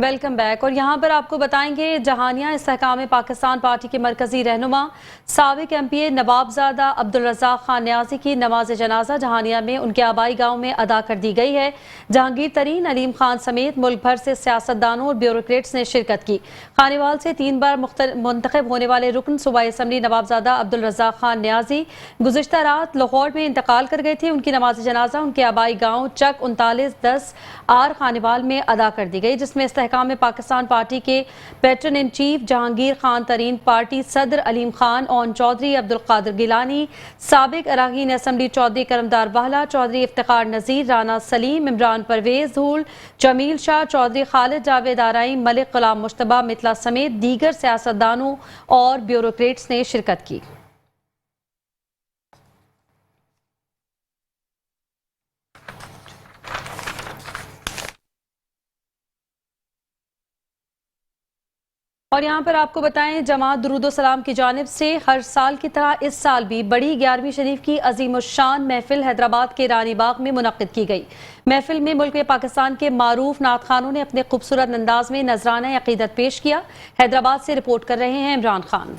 Welcome back. اور یہاں پر آپ کو بتائیں گے جہانیہ استحکام پاکستان پارٹی کے مرکزی رہنما سابق ایم پی اے نوابزادہ عبدالرزاق خان نیازی کی نماز جنازہ جہانیہ میں ان کے آبائی گاؤں میں ادا کر دی گئی ہے۔ جہانگیر ترین، علیم خان سمیت ملک بھر سے سیاستدانوں اور بیوروکریٹس نے شرکت کی۔ خانیوال سے 3 بار منتخب ہونے والے رکن صوبائی اسمبلی نوابزادہ عبدالرزاق خان نیازی گزشتہ رات لاہور میں انتقال کر گئے تھے۔ ان کی نماز جنازہ ان کے آبائی گاؤں چک 3910 آر خانیوال میں ادا کر دی گئی، جس میں استحکام پاکستان پارٹی کے patron in chief Jahangir Khan Tareen, party صدر علیم خان اون چودھری، عبدالقادر گیلانی، سابق اراکین اسمبلی چودھری کرمدار واہلہ، چودھری افتخار نذیر، رانا سلیم، عمران پرویز دھول، جمیل شاہ چودھری، خالد جاوید آرائی، ملک غلام مشتبہ متلا سمیت دیگر سیاستدانوں اور بیوروکریٹس نے شرکت کی۔ اور یہاں پر آپ کو بتائیں جماعت درود و سلام کی جانب سے ہر سال کی طرح اس سال بھی بڑی 11ویں شریف کی عظیم الشان محفل حیدرآباد کے رانی باغ میں منعقد کی گئی۔ محفل میں ملک پاکستان کے معروف نعت خوانوں نے اپنے خوبصورت انداز میں نذرانہ عقیدت پیش کیا۔ حیدرآباد سے رپورٹ کر رہے ہیں عمران خان۔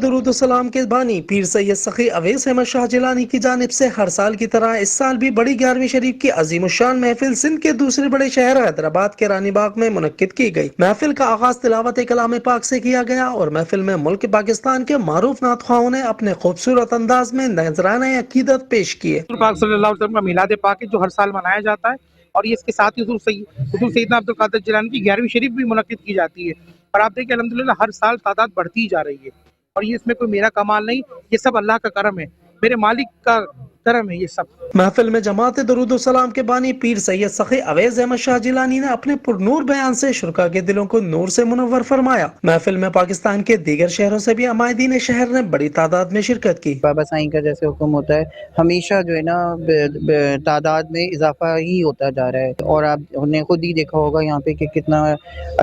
درود و سلام کے بانی پیر سید سخی اویس احمد شاہ جیلانی کی جانب سے ہر سال کی طرح اس سال بھی بڑی 11ویں شریف کی عظیم الشان محفل سندھ کے دوسرے بڑے شہر حیدرآباد کے رانی باغ میں منعقد کی گئی۔ محفل کا آغاز تلاوت کلام پاک سے کیا گیا اور محفل میں ملک پاکستان کے معروف نعت خواہوں نے اپنے خوبصورت انداز میں نذرانہ عقیدت پیش کیے۔ پاک صلی اللہ علیہ وسلم کا میلاد پاک ہے جو ہر سال منایا جاتا ہے، اور یہ اس کے ساتھ ہی حضور سیدنا عبدالقادر جیلانی کی 11ویں شریف بھی منعقد کی جاتی ہے، اور آپ دیکھیں الحمدللہ ہر سال تعداد بڑھتی ہی جا رہی ہے، اور یہ اس میں کوئی میرا کمال نہیں، یہ سب اللہ کا کرم ہے، میرے مالک کا کرم ہے یہ سب۔ محفل میں جماعت درود و سلام کے بانی پیر سید سخی اویس احمد شاہ جیلانی نے اپنے پرنور بیان سے شرکا کے دلوں کو نور سے منور فرمایا۔ محفل میں پاکستان کے دیگر شہروں سے بھی عمائدین شہر نے بڑی تعداد میں شرکت کی۔ بابا سائیں کا جیسے حکم ہوتا ہے ہمیشہ جو ہے نا تعداد میں اضافہ ہی ہوتا جا رہا ہے، اور آپ نے خود ہی دیکھا ہوگا یہاں پہ کہ کتنا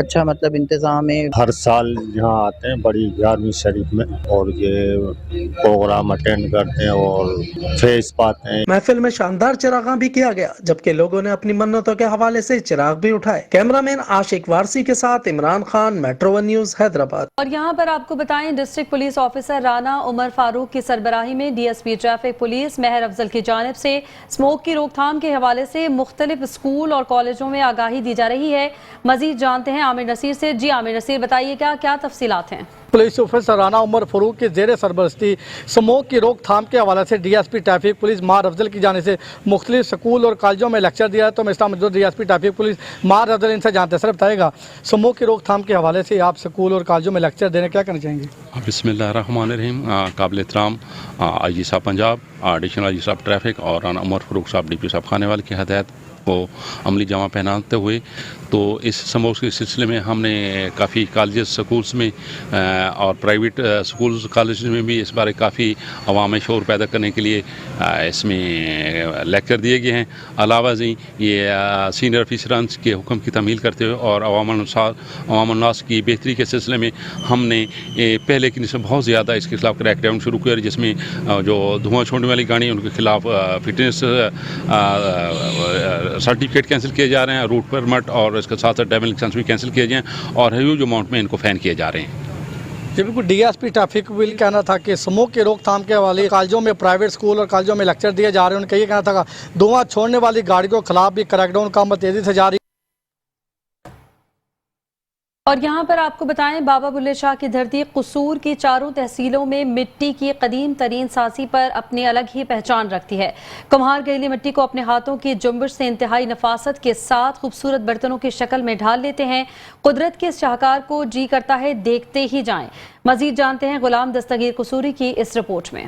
اچھا مطلب انتظام ہے۔ ہر سال یہاں آتے ہیں بڑی 11ویں شریف میں اور یہ پروگرام اٹینڈ کرتے ہیں اور فیض پاتے ہیں۔ محفل میں شاندار چراغاں بھی کیا گیا، جبکہ لوگوں نے اپنی منتوں کے حوالے سے چراغ بھی اٹھائے۔ کیمرہ مین عاشق وارسی کے ساتھ Imran Khan, metro one news, Hyderabad. اور یہاں پر آپ کو بتائیں ڈسٹرکٹ پولیس آفیسر رانا عمر فاروق کی سربراہی میں D S P traffic police Mehr افضل کی جانب سے اسموک کی روک تھام کے حوالے سے مختلف اسکول اور کالجوں میں آگاہی دی جا رہی ہے۔ مزید جانتے ہیں عامر نصیر سے۔ جی عامر نصیر، بتائیے کیا تفصیلات ہیں؟ پولیس آفیسر رانا عمر فاروق کے زیر سربرستی اسموک کی روک تھام کے حوالے سے D S P traffic police Mehr افضل کی جانب سے مختلف اسکول اور کالجوں میں لیکچر دیا ہے، تو میں اسلام مجدور D S P traffic police Mehr Afzal ان سے جانتے ہیں۔ سر بتائے گا اسموک کی روک تھام کے حوالے سے آپ اسکول اور کالجوں میں لیکچر دینے کیا کرنا چاہیں گے؟ بسم اللہ الرحمن الرحیم۔ قابل احترام آئی جی صاحب پنجاب، ایڈیشنل آئی جی صاحب ٹریفک اور رانا عمر فاروق صاحب ڈی پی صاحب خانیوال کی ہدایت کو عملی جامہ پہناتے ہوئے تو اس اسموک کے سلسلے میں ہم نے کافی کالجز سکولز میں اور پرائیویٹ سکولز کالجز میں بھی اس بارے کافی عوام میں شعور پیدا کرنے کے لیے اس میں لیکچر دیے گئے ہیں۔ علاوہ ازیں یہ سینئر آفیسرانس کے حکم کی تعمیل کرتے ہوئے اور عوام الناس کی بہتری کے سلسلے میں ہم نے پہلے کی نسبت بہت زیادہ اس کے خلاف کریک ڈاؤن شروع کیا، جس میں جو دھواں چھوڑنے والی گاڑی ان کے خلاف فٹنس سرٹیفکیٹ کینسل کیے جا رہے ہیں، روٹ پرمٹ اور اس کے ساتھ ساتھ ڈرائیونگ لائسنس بھی کینسل کیے جائیں، اور ہیوج اماؤنٹ میں ان کو فین کیے جا رہے ہیں۔ جی بالکل، ڈی ایس پی ٹریفک ول کہنا تھا کہ اسموک کی روک تھام کے حوالے کالجوں میں پرائیویٹ اسکول اور کالجوں میں لیکچر دیے جا رہے ہیں، ان کا یہ کہنا تھا کہ دھواں چھوڑنے والی گاڑیوں کے خلاف بھی کریک ڈاؤن کا عمل تیزی سے جاری۔ اور یہاں پر آپ کو بتائیں بابا بلے شاہ کی دھرتی قصور کی چاروں تحصیلوں میں مٹی کی قدیم ترین سازی پر اپنی الگ ہی پہچان رکھتی ہے۔ کمہار گیلی مٹی کو اپنے ہاتھوں کی جنبش سے انتہائی نفاست کے ساتھ خوبصورت برتنوں کی شکل میں ڈھال لیتے ہیں۔ قدرت کے اس شاہکار کو جی کرتا ہے دیکھتے ہی جائیں۔ مزید جانتے ہیں غلام دستگیر قصوری کی اس رپورٹ میں۔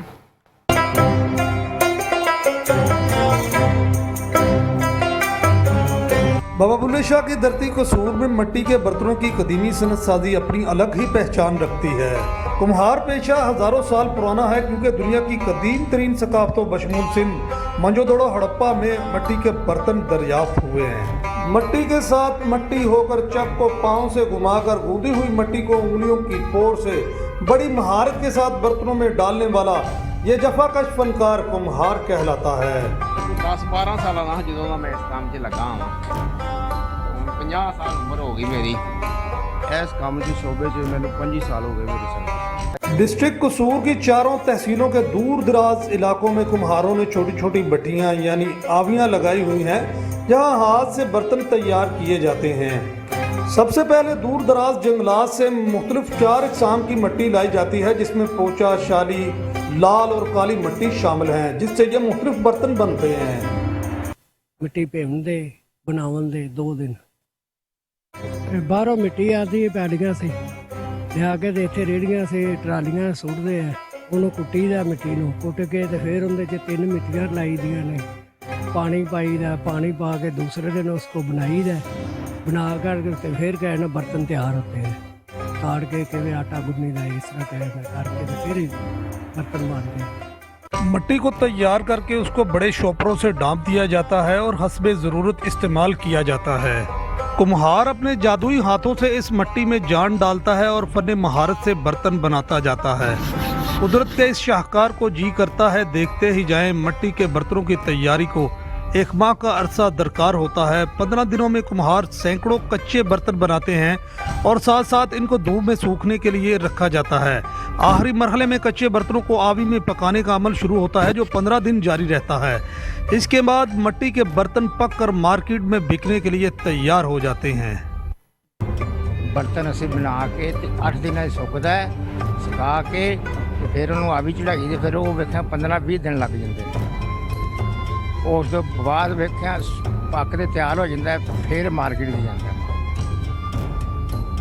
بابا بلے شاہ کی دھرتی قصور میں مٹی کے برتنوں کی قدیمی صنعت سازی اپنی الگ ہی پہچان رکھتی ہے۔ کمہار پیشہ ہزاروں سال پرانا ہے، کیونکہ دنیا کی قدیم ترین ثقافتوں بشمول سندھ، منجو ہڑپا میں مٹی کے برتن دریافت ہوئے ہیں۔ مٹی کے ساتھ مٹی ہو کر چک کو پاؤں سے گھما کر گوندی ہوئی مٹی کو انگلیوں کی پور سے بڑی مہارت کے ساتھ برتنوں میں ڈالنے والا یہ جفا کش فنکار کمہار کہلاتا ہے۔ 10-12 سال جدوں میں اس کام 'ਚ ਲੱਗਾ ਹਾਂ 50 ਸਾਲ ਉਮਰ ਹੋ ਗਈ ਮੇਰੀ ਇਸ ਕੰਮ ਦੀ ਸ਼ੋਬੇ 'ਚ ਮੈਨੂੰ 25 साल हो गए मेरे साथ। डिस्ट्रिक्ट कसूर की चारों तहसीलों के दूर दराज इलाकों में कुम्हारों ने छोटी छोटी भट्टियां यानी आवियां लगाई हुई हैं जहां हाथ से बर्तन तैयार किए जाते हैं। सबसे पहले दूर दराज जंगलात से मुख्तलिफ 4 इकसाम की मिट्टी लाई जाती है जिसमें पोचा, शाली, लाल और काली मिट्टी शामिल हैं जिससे ये मुख्तलिफ बर्तन बनते हैं। मिट्टी भेवन दे बनावन दे 2 दिन बाहरों मिट्टी आती है पैलियां से लिया के ते इत्थे रेहड़ियां से ट्रालियां सुटदे है ਉਹਨੂੰ ਕੁੱਟੀਦਾ ਮਿੱਟੀ ਨੂੰ ਕੁੱਟ ਕੇ ਤੇ ਫਿਰ ਉਹਦੇ 'ਚ 3 ਮਿੱਟੀਆਂ ਲਾਈ ਦੀਆਂ ਨੇ ਪਾਣੀ ਪਾਈਦਾ ਪਾਣੀ ਪਾ ਕੇ ਦੂਸਰੇ ਦਿਨ ਉਸको बनाईदा बना कर फिर क्या है ना बर्तन तैयार होते हैं काट के किਵੇਂ आटा गुनने इस तरह कहना करके तो फिर बर्तन बनते हैं। मिट्टी को तैयार करके उसको बड़े शॉपरों से डांप दिया जाता है और हस्बे ज़रूरत इस्तेमाल किया जाता है। कुम्हार अपने जादुई हाथों से इस मिट्टी में जान डालता है और फन महारत से बर्तन बनाता जाता है। कुदरत के इस शाहकार को जी करता है देखते ही जाएं। मिट्टी के बर्तनों की तैयारी को 1 माह का अरसा दरकार होता है। 15 दिनों में कुम्हार सैकड़ों कच्चे बर्तन बनाते हैं और साथ साथ इनको धूप में सूखने के लिए रखा जाता है। आखिरी मरहले में कच्चे बर्तनों को आवी में पकाने का अमल शुरू होता है जो 15 दिन जारी रहता है। इसके बाद मिट्टी के बर्तन पक कर मार्केट में बिकने के लिए तैयार हो जाते हैं। बर्तन असीं बना के 8 दिन सुकदा है सुका के फिर उन्होंने आवी चढ़ाई ते फिर वो वेख्या 15-20 दिन लग जाते हैं। ਉਸ ਤੋਂ ਬਾਅਦ ਵੇਖਿਆ ਪੱਕ ਕੇ ਤਿਆਰ ਹੋ ਜਾਂਦਾ ਫਿਰ ਮਾਰਕੀਟ ਵੀ ਜਾਂਦਾ।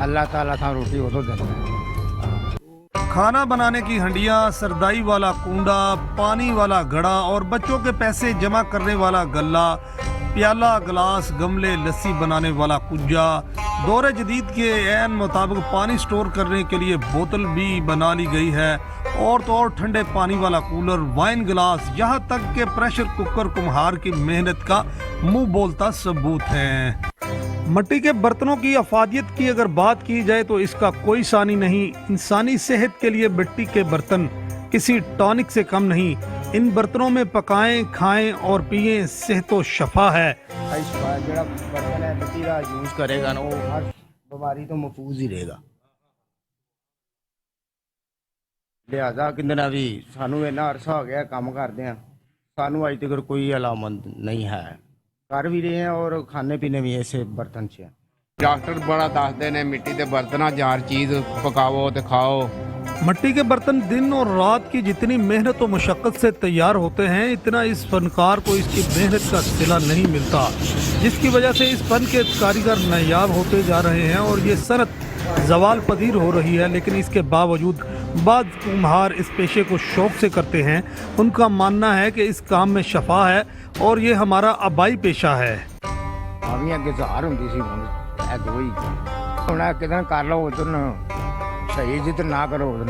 ਅੱਲਾਹ ਤਾਲਾ ਸਾਨੂੰ ਰੋਟੀ ਉਦੋਂ ਦਿੰਦਾ ਹੈ। खाना बनाने की हंडिया, सरदाई वाला कूंडा, पानी वाला घड़ा और बच्चों के पैसे जमा करने वाला गल्ला, प्याला, गिलास, गमले, लस्सी बनाने वाला कुज्जा, दौरे जदीद के ऐन मुताबिक पानी स्टोर करने के लिए बोतल भी बना ली गई है और तो और ठंडे पानी वाला कूलर, वाइन गिलास, यहाँ तक के प्रेशर कुकर कुम्हार की मेहनत का मुंह बोलता सबूत है। मिट्टी के बर्तनों की अफादियत की अगर बात की जाए तो इसका कोई सानी नहीं। इंसानी सेहत के लिए मिट्टी के बर्तन किसी टॉनिक से कम नहीं। इन बर्तनों में पकाएं, खाएं और पिएं, सेहत व शफा है। ਜਿਹੜਾ ਬਰਤਨ ਹੈ ਮਿੱਟੀ ਦਾ ਯੂਜ਼ ਕਰੇਗਾ ਨਾ ਉਹ ਹਰ ਬਿਮਾਰੀ ਤੋਂ ਮਹਿਫੂਜ਼ ਹੀ ਰਹੇਗਾ। ਲਿਹਾਜ਼ਾ ਕਿੰਨਾ ਵੀ ਸਾਨੂੰ ਇੰਨਾ ਅਰਸਾ ਹੋ ਗਿਆ ਕੰਮ ਕਰਦੇ ਆ ਸਾਨੂੰ ਅਜੇ ਤੱਕ ਕੋਈ ਅਲਾਮਤ ਨਹੀਂ ਹੈ। ਕਰ ਵੀ ਰਹੇ ਆ ਔਰ ਖਾਣੇ ਪੀਣੇ ਵੀ ਇਸੇ ਬਰਤਨ 'ਚ ਹੈ। ਡਾਕਟਰ बड़ा ਦੱਸਦੇ ਨੇ ਮਿੱਟੀ ਦੇ ਬਰਤਨਾਂ 'ਚ ਹਰ ਚੀਜ਼ पकाओ तो खाओ। मिट्टी के बर्तन दिन और रात की जितनी मेहनत और मशक्क़त से तैयार होते हैं इतना इस फनकार को इसकी मेहनत का सिला नहीं मिलता, जिसकी वजह से इस फन के कारीगर नायाब होते जा रहे हैं और ये सनत जवाल पजीर हो रही है। लेकिन इसके बावजूद बाद कुम्हार इस पेशे को शौक से करते हैं। उनका मानना है कि इस काम में शफा है और ये हमारा आबाई पेशा है। ਆਵੀਂ ਅੱਗੇ ਜ਼ਾਹਰ ਹੁੰਦੀ ਸੀ ਹੁਣ ਇਹ ਦੋ ਹੀ ਹੁਣ ਇਹ ਕਿਦਾਂ ਕਰ ਲਓ ਉਧਰ सही जितना ना करो उधर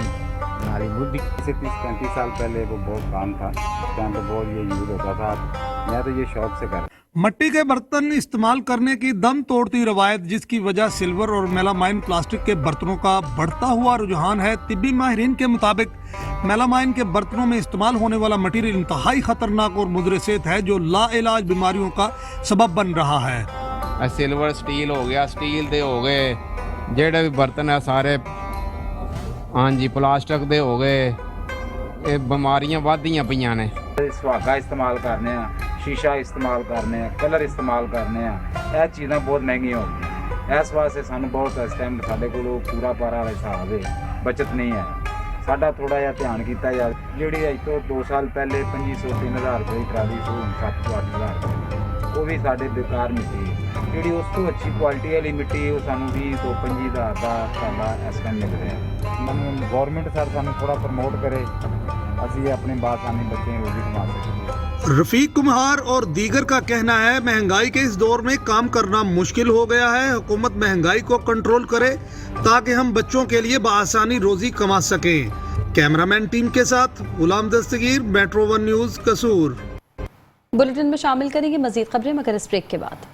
नाली बुद्धि से 30-35 साल पहले वो बहुत काम था, उस टाइम पे बहुत ये यूज होता था। मैं तो ये शौक से कर। मिट्टी के बर्तन इस्तेमाल करने की दम तोड़ती रवायत, जिसकी वजह सिल्वर और मेलामाइन प्लास्टिक के बर्तनों का बढ़ता हुआ रुझान है। तिब्बी माहिरीन के मुताबिक मेलामाइन के बर्तनों में इस्तेमाल होने वाला मटीरियल इंतहाई खतरनाक और मुदर सेहत है जो लाइलाज बीमारियों का सबब बन रहा है। सिल्वर स्टील हो गया, स्टील दे हो गए जेड़े भी बर्तन है सारे हाँ जी प्लास्टिक दे हो गए, ये बीमारियां वधियां पईयां ने। सुहागा इस्तेमाल करने शीशा इस्तेमाल करने कलर इस्तेमाल करने यह चीज़ां बहुत महंगियां हो गई। इस वास्ते सानू बहुत इस टाइम साडे कोल पूरा पारा हिसाब है, बचत नहीं है। साडा थोड़ा जिहा ध्यान किया जाए। जिहड़ी अज तो 2 साल पहले 2500-3000 रुपये ट्राली से 7-8 हज़ार वो भी साडे बेकार मिट्टी जिहड़ी उस तो अच्छी क्वालिटी वाली मिट्टी वो सानू 20-25 हज़ार का साला इस टाइम मिल रहा है। गवर्नमेंट सर सानू थोड़ा प्रमोट करे, असी अपने बासानी बच्चे रोजी कमा सकें। रफीक कुम्हार और दीगर का कहना है महंगाई के इस दौर में काम करना मुश्किल हो गया है। हुकूमत महंगाई को कंट्रोल करे ताकि हम बच्चों के लिए बआसानी रोजी कमा सकें। कैमरामैन टीम के साथ गुलाम दस्तगीर, मेट्रो 1 न्यूज़, कसूर। बुलेटिन में शामिल करेंगे मजीद खबरें मगर इस ब्रेक के बाद।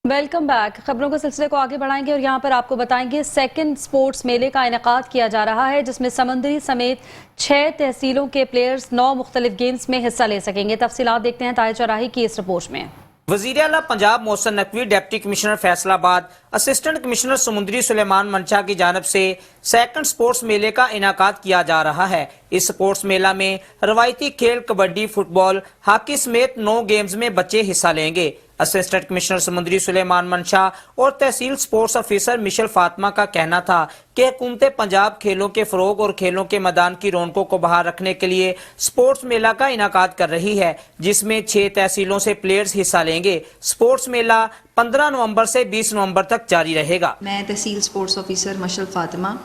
Welcome back. खबरों के सिलसिले को आगे बढ़ाएंगे और यहाँ पर आपको बताएंगे सेकंड स्पोर्ट्स मेले का इनेकाद किया जा रहा है जिसमें समंदरी समेत 6 तहसीलों के प्लेयर्स 9 मुख्तलिफ गेम्स में हिस्सा ले सकेंगे। तफसीलात देखते हैं ताहिर चौराही की इस रिपोर्ट में। वजीर आला Punjab Mohsin Naqvi, deputy commissioner Faisalabad, assistant commissioner समुद्री सुलेमान मंशा की जानब से सेकंड स्पोर्ट्स मेले का इनाकाद किया जा रहा है। इस स्पोर्ट्स मेला में रवायती खेल कबड्डी, फुटबॉल, हॉकी समेत 9 गेम्स में बच्चे हिस्सा लेंगे। असिस्टेंट कमिश्नर समुद्री सुलेमान मंशा और तहसील स्पोर्ट्स ऑफिसर मिशेल फातिमा का कहना था कि हुकूमत पंजाब खेलों के फरोग और खेलों के मैदान की रौनकों को बहाल रखने के लिए स्पोर्ट्स मेला का इनाकाद कर रही है, जिसमें 6 तहसीलों से प्लेयर्स हिस्सा लेंगे। स्पोर्ट्स मेला 15 नवंबर से 20 नवंबर तक जारी रहेगा। मैं tehsil sports officer Mishal Fatima,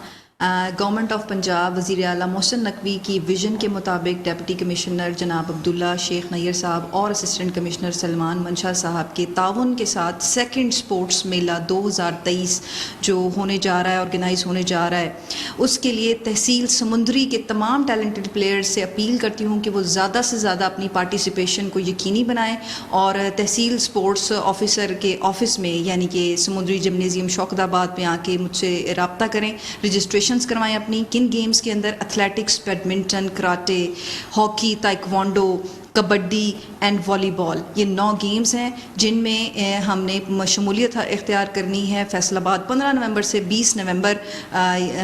government of Punjab वज़ीर आला मोहसिन नकवी की विजन के मुताबिक डिप्टी कमिश्नर जनाब अब्दुल्ला शेख नैयर साहब और असिस्टेंट कमिश्नर सलमान मंशा साहब के ताउन के साथ सेकंड स्पोर्ट्स मेला 2023 जो होने जा रहा है, ऑर्गेनाइज होने जा रहा है, उसके लिए तहसील समुंदरी के तमाम टैलेंटेड प्लेयर्स से अपील करती हूँ कि वो ज़्यादा से ज़्यादा अपनी पार्टिसिपेशन को यकीनी बनाएं और तहसील स्पोर्ट्स ऑफिसर के ऑफिस में यानी कि समुंदरी जिमनेजियम शौकताबाद में आके मुझसे रब्ता करें, रजिस्ट्रेशन करवाएं अपनी। किन गेम्स के अंदर athletics, badminton, karate, hockey, taekwondo, kabaddi and volleyball, ये 9 गेम्स हैं जिनमें हमने शमूलियत इख्तियार करनी है। फैसलाबाद 15 नवंबर से 20 नवंबर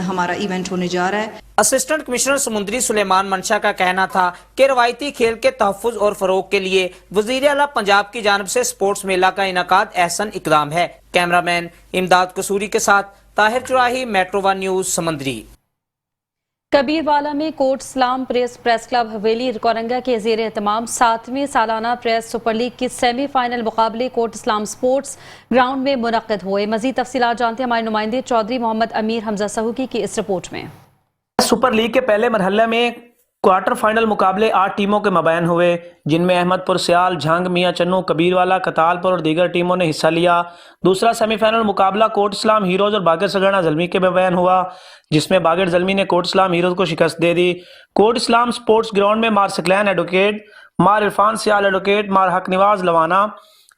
हमारा इवेंट होने जा रहा है। असिस्टेंट कमिश्नर समुद्री सुलेमान मंशा का कहना था कि रवायती खेल के तहफ़्फ़ुज़ और फ़रोग के लिए वज़ीर आला पंजाब की जानब से स्पोर्ट्स मेला का इनाकाद एहसन इक़दाम है। कैमरामैन इमदाद कसूरी के साथ ताहिर चुराही, मेट्रो 1 न्यूज़, समंदरी। कबीरवाला में कोट इस्लाम प्रेस क्लब हवेली कोरंगा के ज़ेर एहतमाम 7वीं सालाना प्रेस सुपर लीग के सेमीफाइनल मुकाबले कोट इस्लाम स्पोर्ट्स ग्राउंड में मुनक़्क़िद हुए। मज़ीद तफ़सीलात जानते हैं हमारे नुमाइंदे चौधरी मोहम्मद अमीर हमजा सहूकी की इस रिपोर्ट में। सुपर लीग के पहले मरहले में क्वार्टर फाइनल मुकाबले 8 टीमों के मबैन हुए, जिनमें अहमदपुर सियाल, झांग, मियाँ चन्नू, कबीरवाला, कतालपुर और दीगर टीमों ने हिस्सा लिया। दूसरा सेमीफाइनल मुकाबला कोट इस्लाम हीरोज और बागर सगरना जलमी के मबैन हुआ, जिसमें बागर जलमी ने कोट इस्लाम हीरोज को शिकस्त दे दी। कोट इस्लाम स्पोर्ट्स ग्राउंड में मार सकलैन एडवोकेट, मार इरफान सियाल एडवोकेट, मार हक निवाज लवाना,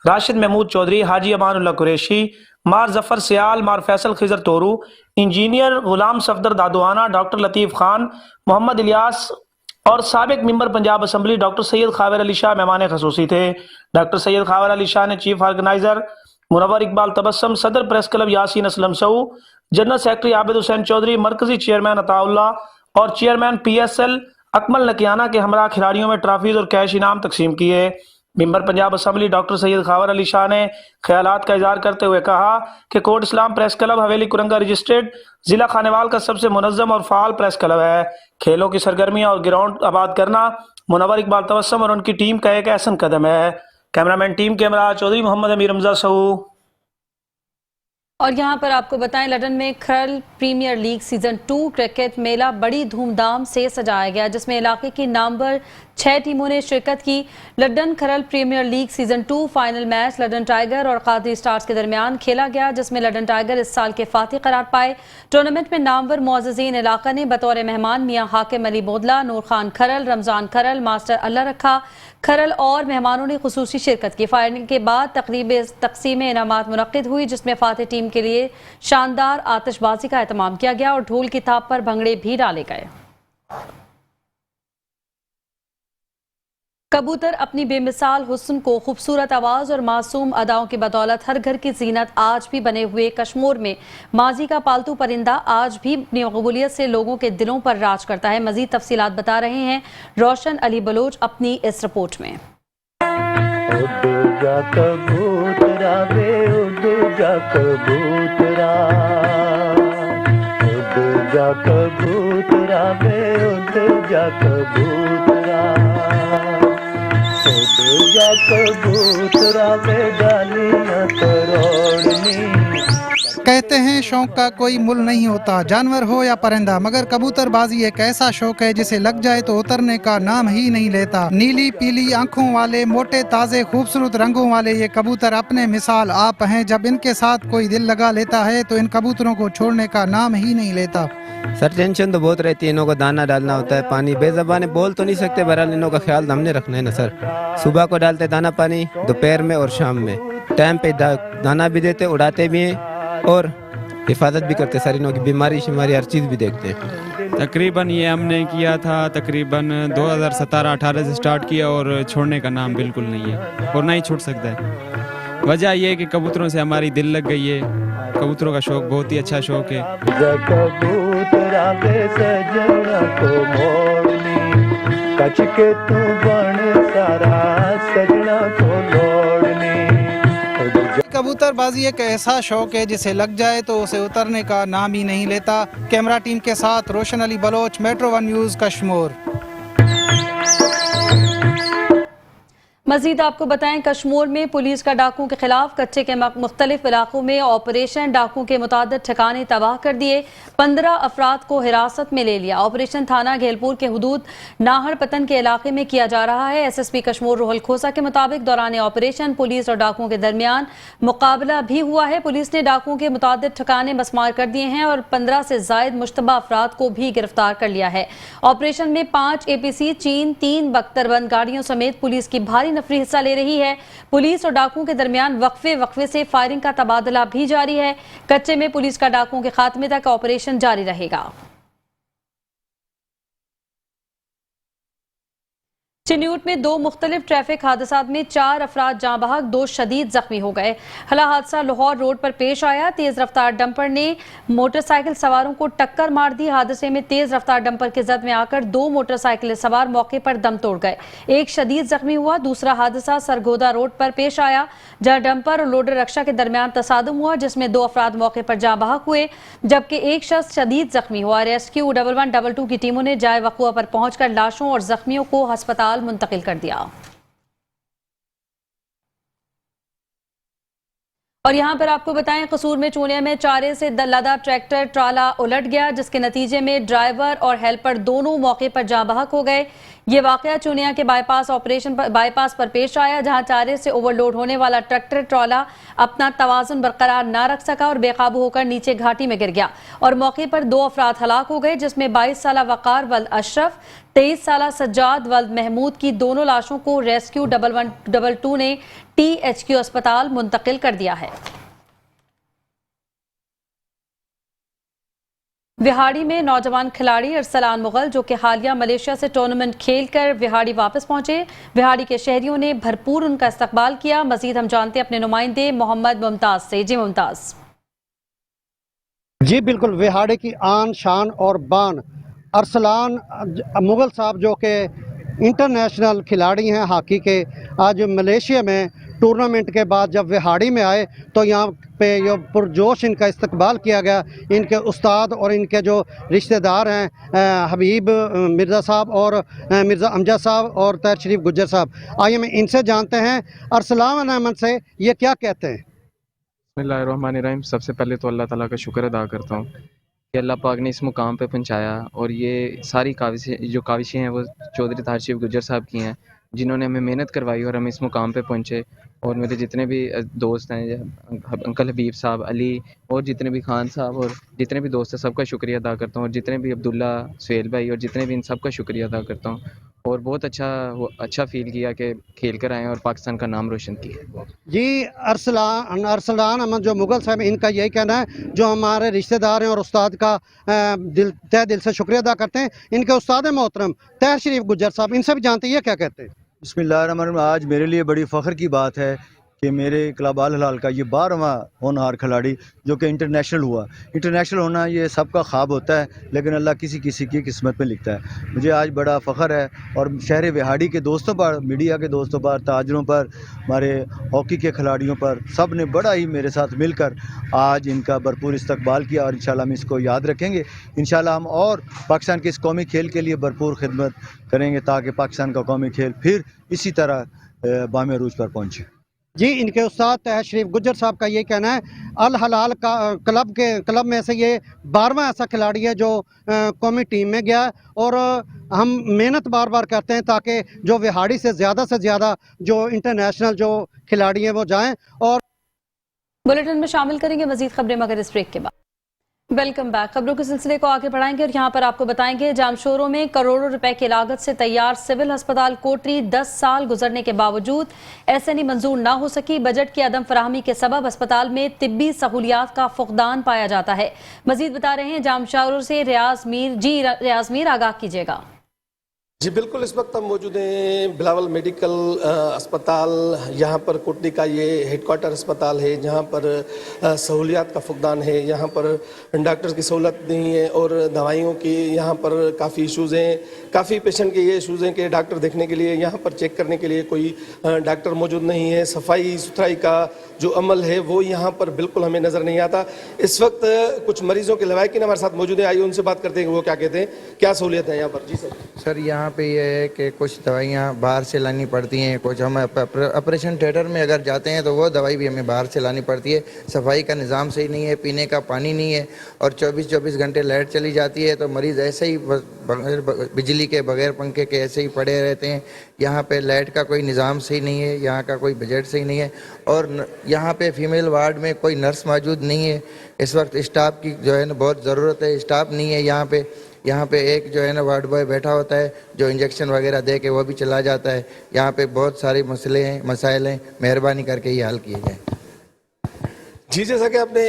राशिद महमूद चौधरी, हाजी अमानुल्लाह कुरैशी, मार जफर सियाल, मार फैसल खिजर तोरू, इंजीनियर गुलाम सफदर दादुआना, डॉक्टर लतीफ़ खान, मोहम्मद इलियास और साबिक member Punjab assembly doctor Syed Khawar Ali Shah मेहमान खसूसी थे। डॉक्टर सैयद खावर अली शाह ने चीफ ऑर्गेनाइजर मुनव्वर इकबाल तबस्सम, सदर प्रेस क्लब यासीन असलम सऊ, जनरल सेक्रेटरी आबिद हुसैन चौधरी, मरकजी चेयरमैन अताउल्ला और चेयरमैन PSL अकमल नकियाना के हमरा खिलाड़ियों में ट्रॉफीज और कैश इनाम तकसीम किए। Member Punjab assembly doctor Syed Khawar Ali Shah ने ख्यालात का इजहार करते हुए कहा कि कोट इस्लाम प्रेस क्लब हवेली कुरंगा रजिस्टर्ड जिला खानेवाल का सबसे मुनज़्ज़म और फ़ाल प्रेस क्लब है। खेलों की सरगर्मियां और ग्राउंड आबाद करना मुनव्वर इकबाल तबस्सम और उनकी टीम का एक अहसन कदम है। Cameraman team camera Chaudhry Mohammad Amir Hamza सहू। और यहाँ पर आपको बताएं, लंदन में खरल प्रीमियर लीग सीजन 2 क्रिकेट मेला बड़ी धूमधाम से सजाया गया, जिसमें इलाके की नामवर 6 टीमों ने शिरकत की। London Kharal premier league season 2 final match London tiger और कादरी स्टार्स के दरमियान खेला गया, जिसमें लंदन टाइगर इस साल के फातिह करार पाए। टूर्नामेंट में नामवर मुअज़्ज़िज़ीन इलाका ने बतौर मेहमान मियाँ हाकिम अली बोदला, नूर खान खरल, रमजान खरल, मास्टर अल्लाह रखा खरल और मेहमानों ने खुसूसी शिरकत की। फाइनल के बाद तकरीब तकसीम इनामात मुनक्किद हुई, जिसमें फातिह टीम के लिए शानदार आतिशबाजी का एहतमाम किया गया और ढोल की थाप पर भंगड़े भी डाले गए। कबूतर अपनी बेमिसाल हुस्न को खूबसूरत आवाज़ और मासूम अदाओं की बदौलत हर घर की जीनत आज भी बने हुए कश्मीर में माजी का पालतू परिंदा आज भी अपनी मकबूलियत से लोगों के दिलों पर राज करता है। मजीद तफसीलात बता रहे हैं रोशन अली बलोच अपनी इस रिपोर्ट में। कहते हैं शौक का कोई मुल नहीं होता, जानवर हो या परिंदा, मगर कबूतरबाजी एक ऐसा शौक है जिसे लग जाए तो उतरने का नाम ही नहीं लेता। नीली पीली आंखों वाले, मोटे ताजे खूबसूरत रंगों वाले ये कबूतर अपने मिसाल आप हैं। जब इनके साथ कोई दिल लगा लेता है तो इन कबूतरों को छोड़ने का नाम ही नहीं लेता। सर टेंशन तो बहुत रहती है, इनों को दाना डालना होता है, पानी, बेज़बान बोल तो नहीं सकते, बहरहाल इनों का ख्याल हमने रखना है ना सर। सुबह को डालते दाना पानी, दोपहर में और शाम में टाइम पे दाना भी देते, उड़ाते भी हैं और हिफाजत भी करते सर। इनों की बीमारी शिमारी हर चीज़ भी देखते हैं। तकरीबन ये हमने किया था तकरीबन 2017-18 से स्टार्ट किया और छोड़ने का नाम बिल्कुल नहीं है और ना ही छूट सकता है। वजह ये है कि कबूतरों से हमारी दिल लग गई है, कबूतरों का शौक बहुत ही अच्छा शौक है। कच के तू बन सारा सजना को लोड़नी। कबूतरबाजी एक ऐसा शौक है जिसे लग जाए तो उसे उतरने का नाम ही नहीं लेता। कैमरा टीम के साथ रोशन अली बलोच, मेट्रो 1 न्यूज़, कश्मीर। मजीद आपको बताएं, कश्मीर में पुलिस का डाकुओं के खिलाफ कच्चे के मुख्तलिफ इलाकों में ऑपरेशन, डाकुओं के मुतादिद ठिकाने तबाह कर दिए, 15 अफराद को हिरासत में ले लिया। ऑपरेशन थाना घेलपुर के हुदूद नाहर पतन के इलाके में किया जा रहा है। SSP कश्मीर रोहल खोसा के मुताबिक दौरान ऑपरेशन पुलिस और डाकुओं के दरमियान मुकाबला भी हुआ है। पुलिस ने डाकुओं के मुतादिद ठिकाने मस्मार कर दिए हैं और 15 से जायद मुश्तबा अफराद को भी गिरफ्तार कर लिया है। ऑपरेशन में 5 APC चीन, 3 बख्तरबंद गाड़ियों समेत पुलिस की भारी नफरी हिस्सा ले रही है। पुलिस और डाकुओं के दरमियान वक्फे से फायरिंग का तबादला भी जारी है। कच्चे में पुलिस का डाकुओं के खात्मे तक ऑपरेशन जारी रहेगा। चिन्यूट में 2 मुख्तलिफ ट्रैफिक हादसात में 4 अफराद जाँ बहक, 2 शदीद जख्मी हो गए। हला हादसा लाहौर रोड पर पेश आया। तेज रफ्तार डंपर ने मोटरसाइकिल सवारों को टक्कर मार दी। हादसे में तेज रफ्तार डंपर के जद में आकर 2 मोटरसाइकिल सवार मौके पर दम तोड़ गए। एक शदीद जख्मी हुआ। दूसरा हादसा सरगोदा रोड पर पेश आया, जहां डंपर और लोडर रक्षा के दरमियान तसादुम हुआ, जिसमें 2 अफराद मौके पर जाँ बहक हुए जबकि एक शख्स शदीद जख्मी हुआ। रेस्क्यू 1112 की टीमों ने जाए वक़ुआ पर पहुंचकर लाशों और जख्मियों को अस्पताल मुंतकिल कर दिया। और यहां पर आपको बताएं, कसूर में चूनिया में चारे से लदा ट्रैक्टर ट्राला उलट गया, जिसके नतीजे में ड्राइवर और हेल्पर दोनों मौके पर जाँ बहक हो गए। ये वाकया चूनिया के बाईपास पर पेश आया, जहां चारे से ओवरलोड होने वाला ट्रैक्टर ट्राला अपना तवाजुन बरकरार न रख सका और बेकाबू होकर नीचे घाटी में गिर गया और मौके पर 2 अफराद हलाक हो गए, जिसमें 22 साला वकार वल्द अशरफ, 23 साला सज्जाद वल्द महमूद की दोनों लाशों को रेस्क्यू 1122 ने THQ अस्पताल मुंतकिल कर दिया है। विहाड़ी में नौजवान खिलाड़ी अरसलान मुगल, जो कि हालिया मलेशिया से टूर्नामेंट खेलकर विहाड़ी वापस पहुंचे, विहाड़ी के शहरियों ने भरपूर उनका इस्तकबाल किया। मजीद हम जानते हैं अपने नुमाइंदे मोहम्मद मुमताज से। जी मुमताज। जी बिल्कुल, विहाड़ी की आन शान और बान अरसलान मुगल साहब, जो कि इंटरनेशनल खिलाड़ी हैं हॉकी के, आज मलेशिया में टूर्नामेंट के बाद जब विहाड़ी में आए तो यहाँ पे जो पुरजोश इनका इस्तकबाल किया गया। इनके उस्ताद और इनके जो रिश्तेदार हैं हबीब मिर्ज़ा साहब और मिर्ज़ा अमजद साहब और तैर शरीफ गुज्जर साहब, आइए मैं इनसे जानते हैं अरसलान अहमद से ये क्या कहते हैं। बिस्मिल्लाहिर्रहमानिर्रहीम। सबसे पहले तो अल्लाह ताला का शुक्र अदा करता हूँ कि अल्लाह पाक ने इस मुकाम पे पहुँचाया और ये सारी काविशें हैं वो चौधरी तैर शरीफ गुज्जर साहब की हैं, जिन्होंने हमें मेहनत करवाई और हम इस मुकाम पे पहुँचे। और मेरे जितने भी दोस्त हैं, अंकल हबीब साहब, अली और जितने भी खान साहब और जितने भी दोस्त हैं, सबका शुक्रिया अदा करता हूँ। और जितने भी अब्दुल्ला, सुहेल भाई और जितने भी इन सब का शुक्रिया अदा करता हूँ। और बहुत अच्छा फील किया कि खेल कर आए और पाकिस्तान का नाम रोशन किया। जी अरसलान अहमद जो मुगल साहब, इनका यही कहना है, जो हमारे रिश्तेदार हैं और उस्ताद का तहे दिल से शुक्रिया अदा करते हैं। इनके उस्ताद मोहतरम तैर शरीफ गुज्जर साहब, इनसे भी जानते हैं क्या कहते हैं। बिस्मिल्लाहिर्रहमानिर्रहीम। आज मेरे लिए बड़ी फ़ख्र की बात है कि मेरे क्लब अल हिलाल का ये 12वां होनहार खिलाड़ी जो कि इंटरनेशनल हुआ। इंटरनेशनल होना ये सबका ख्वाब होता है, लेकिन अल्लाह किसी किसी की किस्मत में लिखता है। मुझे आज बड़ा फ़ख्र है और शहर विहाड़ी के दोस्तों पर, मीडिया के दोस्तों पर, ताजरों पर, हमारे हॉकी के खिलाड़ियों पर, सब ने बड़ा ही मेरे साथ मिलकर आज इनका भरपूर इस्तकबाल किया और इंशाल्लाह हम इसको याद रखेंगे। इंशाल्लाह हम और पाकिस्तान के इस कौमी खेल के लिए भरपूर खिदमत करेंगे ताकि पाकिस्तान का कौमी खेल फिर इसी तरह बामे अरूज पर पहुँचे। जी इनके उस्ताद तैर शरीफ गुज्जर साहब का ये कहना है, अल हलाल का क्लब में से ये 12वां ऐसा खिलाड़ी है जो कौमी टीम में गया और हम मेहनत बार बार करते हैं ताकि जो विहाड़ी से ज़्यादा जो इंटरनेशनल जो खिलाड़ी हैं वो जाएं। और बुलेटिन में शामिल करेंगे मजीद खबरें मगर इस ब्रेक के बाद। Welcome back. खबरों के सिलसिले को आगे बढ़ाएंगे और यहाँ पर आपको बताएंगे जामशोरों में करोड़ों रुपए की लागत से तैयार सिविल अस्पताल कोटरी 10 साल गुजरने के बावजूद एसएनई मंजूर ना हो सकी। बजट की अदम फराहमी के सबब अस्पताल में तिब्बी सहूलियात का फुकदान पाया जाता है। मजीद बता रहे हैं जामशोरों से रियाज मीर। जी रियाज मीर, आगाह कीजिएगा। जी बिल्कुल, इस वक्त हम मौजूद हैं बिलावल मेडिकल अस्पताल। यहाँ पर कोटरी का ये हेडक्वार्टर अस्पताल है जहाँ पर सहूलियात का फुकदान है। यहाँ पर डॉक्टर्स की सहूलत नहीं है और दवाइयों की यहाँ पर काफ़ी इशूज़ हैं। काफ़ी पेशेंट के ये इशूज़ हैं कि डॉक्टर देखने के लिए, यहाँ पर चेक करने के लिए कोई डॉक्टर मौजूद नहीं है। सफाई सुथराई का जो अमल है वो यहाँ पर बिल्कुल हमें नज़र नहीं आता। इस वक्त कुछ मरीज़ों के लवाकिन हमारे साथ मौजूद हैं, आइए उनसे बात करते हैं कि वो क्या कहते हैं, क्या सहूलियत है यहाँ पर। जी सर, यहाँ पे ये है कि कुछ दवाइयाँ बाहर से लानी पड़ती हैं, कुछ हम ऑपरेशन थिएटर में अगर जाते हैं तो वो दवाई भी हमें बाहर से लानी पड़ती है। सफाई का निज़ाम सही नहीं है, पीने का पानी नहीं है और 24-24 घंटे लाइट चली जाती है तो मरीज़ ऐसे ही बिजली के बगैर पंखे के ऐसे ही पड़े रहते हैं। यहाँ पे लाइट का कोई निज़ाम सही नहीं है, यहाँ का कोई बजट सही नहीं है और यहाँ पे फीमेल वार्ड में कोई नर्स मौजूद नहीं है। इस वक्त स्टाफ की जो है ना बहुत ज़रूरत है, स्टाफ नहीं है यहाँ पे एक जो है ना वार्ड बॉय बैठा होता है जो इंजेक्शन वगैरह दे के वो भी चला जाता है। यहाँ पे बहुत सारे मसाइल हैं, मेहरबानी करके ये हल किए जाए। जी, जैसा कि आपने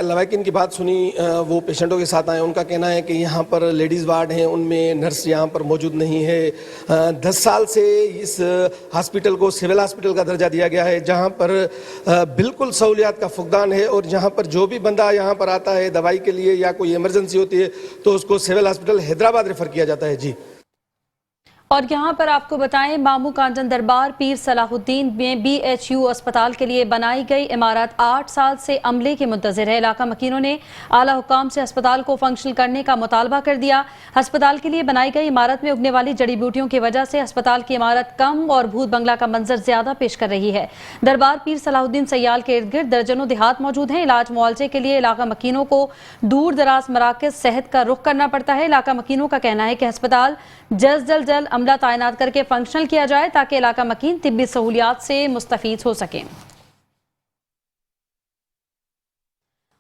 लवाकिन की बात सुनी, वो पेशेंटों के साथ आए, उनका कहना है कि यहाँ पर लेडीज़ वार्ड हैं, उनमें नर्स यहाँ पर मौजूद नहीं है। 10 साल से इस हॉस्पिटल को सिविल हॉस्पिटल का दर्जा दिया गया है जहाँ पर बिल्कुल सहूलियात का फुकदान है और जहाँ पर जो भी बंदा यहाँ पर आता है दवाई के लिए या कोई इमरजेंसी होती है तो उसको सिविल हॉस्पिटल हैदराबाद रेफर किया जाता है। जी, और यहाँ पर आपको बताएं मामू कांजन दरबार पीर सलाहुद्दीन में BHU अस्पताल के लिए बनाई गई इमारत 8 साल से अमले की मुंतज़िर है। इलाका मकीनों ने आला हुकाम से अस्पताल को फंक्शनल करने का मुतालबा कर दिया। अस्पताल के लिए बनाई गई इमारत में उगने वाली जड़ी बूटियों की वजह से अस्पताल की इमारत कम और भूत बंगला का मंजर ज्यादा पेश कर रही है। दरबार पीर सलाहुद्दीन सयाल के इर्द गिर्द दर्जनों देहात मौजूद हैं। इलाज मुआवजे के लिए इलाका मकीनों को दूर दराज मराकज़ सेहत का रुख करना पड़ता है। इलाका मकीनों का कहना है कि अस्पताल जल्द अमला तैनात करके फंक्शनल किया जाए ताकि इलाका मकीन तिब्बी सहूलियात से मुस्तफीद हो सकें।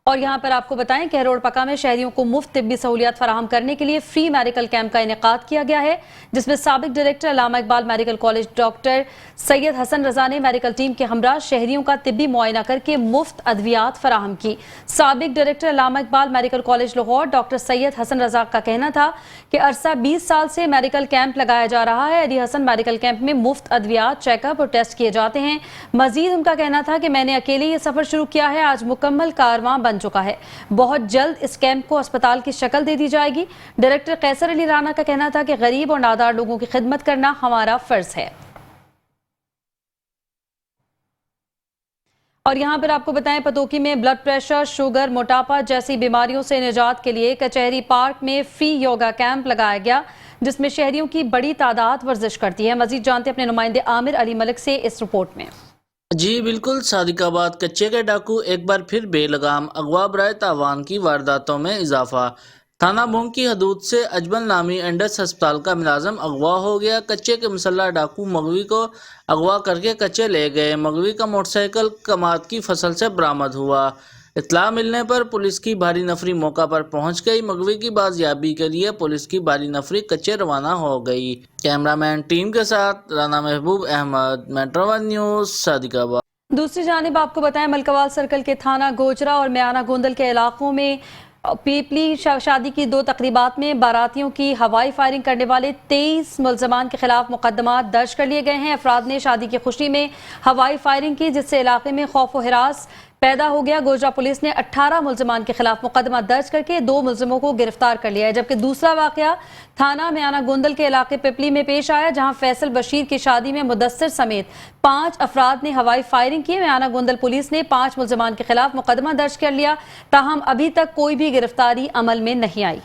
और यहाँ पर आपको बताएं कि रोड पका में शहरियों को मुफ्त तिब्बी सहूलियात फराहम करने के लिए फ्री मेडिकल कैंप का इनेकाद किया गया है, जिसमें साबिक director Allama Iqbal medical college doctor Syed Hasan Raza ने मेडिकल टीम के हमरा शहरियों का तिब्बी मुआयना करके मुफ्त अद्वियात फराहम की। साबिक director Allama Iqbal medical college Lahore doctor Syed Hasan Raza का कहना था कि अरसा 20 साल से मेडिकल कैंप लगाया जा रहा है। अली हसन मेडिकल कैंप में मुफ्त अद्वियात, चेकअप और टेस्ट किए जाते हैं। मजीद उनका कहना था कि मैंने अकेले ये सफर शुरू किया है, आज मुकम्मल कारवां बन चुका है। बहुत जल्द इस कैंप को अस्पताल की शक्ल दे दी जाएगी। डायरेक्टर कैसर अली राना का कहना था कि गरीब और नादार लोगों की खिदमत करना हमारा फर्ज है। और यहाँ पर आपको बताएं पतोकी में ब्लड प्रेशर, शुगर, मोटापा जैसी बीमारियों से निजात के लिए कचहरी पार्क में फ्री योगा कैंप लगाया गया, जिसमें शहरियों की बड़ी तादाद वर्जिश करती है। मजीद जानते अपने नुमाइंदे आमिर अली मलिक से इस रिपोर्ट में। जी बिल्कुल, सादिकाबाद कच्चे के डाकू एक बार फिर बेलगाम, अगवा बराए तावान की वारदातों में इजाफा। थाना बोंग की हदूद से अजमल नामी एंडस अस्पताल का मुलाजम अगवा हो गया। कच्चे के मुसल्ला डाकू मगवी को अगवा करके कच्चे ले गए। मगवी का मोटरसाइकिल कमात की फसल से बरामद हुआ। इत्तला मिलने पर पुलिस की भारी नफरी मौका पर पहुंच गई। मगवी की बाजियाबी के लिए पुलिस की भारी नफरी कच्चे रवाना हो गई। कैमरामैन टीम के साथ Rana Mehboob Ahmed, metro one news, Sadiqabad. दूसरी जानिब आपको बताएं मलकवाल सर्कल के थाना गोजरा और म्याना गोंदल के इलाकों में पीपली शादी की 2 तकरीबात में बारातियों की हवाई फायरिंग करने वाले 23 मुल्ज़मान के खिलाफ मुकदमा दर्ज कर लिए गए हैं। अफराद ने शादी की खुशी में हवाई फायरिंग की, जिससे इलाके में खौफ व हिरास पैदा हो गया। गोजरा पुलिस ने 18 मुल्ज़मान के खिलाफ मुकदमा दर्ज करके 2 मुल्ज़िमों को गिरफ्तार कर लिया है, जबकि दूसरा वाकया थाना म्याना गोंदल के इलाके पिपली में पेश आया, जहां फैसल बशीर की शादी में मुदस्सिर समेत 5 अफराद ने हवाई फायरिंग की। म्याना गोंदल पुलिस ने 5 मुल्ज़मान के खिलाफ मुकदमा दर्ज कर लिया, ताहम अभी तक कोई भी गिरफ्तारी अमल में नहीं आई।